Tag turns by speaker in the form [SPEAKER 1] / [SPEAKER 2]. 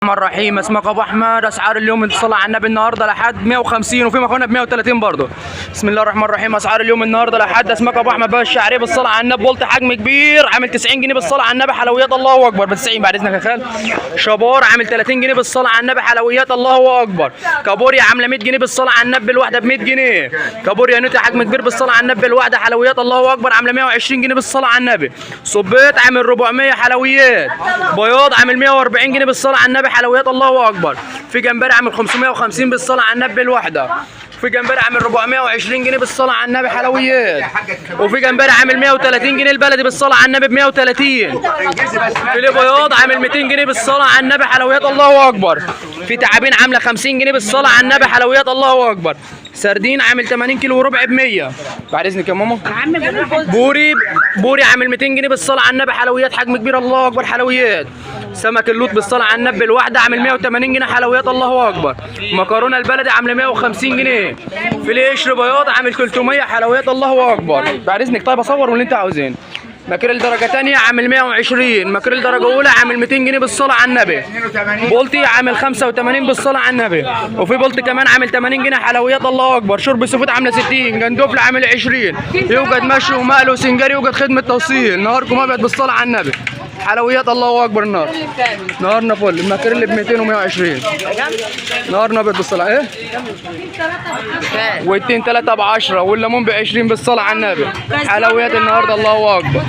[SPEAKER 1] الرحمن الرحيم. اسمك ابو احمد. اسعار اليوم الصلاه على النبي النهارده لحد 150 وفي مكونه ب 130 برضه. بسم الله الرحمن الرحيم. اسعار اليوم النهارده لحد اسمك ابو احمد بقى الشعريه بالصلاه على النبي بولت حجم كبير عامل 90 جنيه بالصلاه على النبي حلويات الله اكبر ب 90 بعد اذنك يا خال. شبار عامل 30 جنيه بالصلاه على النبي حلويات الله اكبر. كابوريا عامله 100 جنيه بالصلاه على النبي الواحده ب 100 جنيه. كابوريا نوتي حجم كبير بالصلاه على النبي الواحده حلويات الله اكبر عامله 120 جنيه بالصلاه على النبي. صبيت عامل 400 حلويات. بياض عامل 140 جنيه بالصلاه على النبي حلويات الله اكبر. في جمبري عامل 550 بالصلاه على النبي الواحده. في جمبري عامل 420 جنيه بالصلاه على النبي حلويات. وفي جمبري عامل 130 جنيه البلدي بالصلاه على النبي ب 130. في بياض عامل 200 جنيه بالصلاه على النبي حلويات الله اكبر. في تعابين عامله 50 جنيه بالصلاه على النبي حلويات الله اكبر. سردين عامل 80 كيلو وربع ب 100 بعد اذنك يا ماما. بوري عامل 200 جنيه بالصلاه على النبي حلويات حجم كبير الله اكبر حلويات. سمك اللوت بالصلاه على النبي الواحده عامل 180 جنيه حلويات الله اكبر. مكرونه البلدي عامله 150 جنيه. فيليه قشر بياض عامل 300 حلويات الله اكبر بعد اذنك. طيب اصور واللي انت عاوزينه. ماكريل درجه ثانيه عامل 120. ماكريل درجه اولى عامل 200 جنيه بالصلاه على النبي. بولتي عامل 85 بالصلاه على النبي. وفي بولتي كمان عامل 80 جنيه حلويات الله اكبر. شرب سفود عامله 60. جندوفل عامل 20. يوجد مشي ومقل وسنجاري. يوجد خدمه توصيل. نهاركم ابيض بالصلاه على النبي حلويات الله اكبر. النهار نهارنا فل. الماكريل ب 200 و120. نهارنا ابيض بالصلاه ايه والتين 3 ب 10 والليمون ب 20 بالصلاه على النبي حلويات النهارده الله اكبر.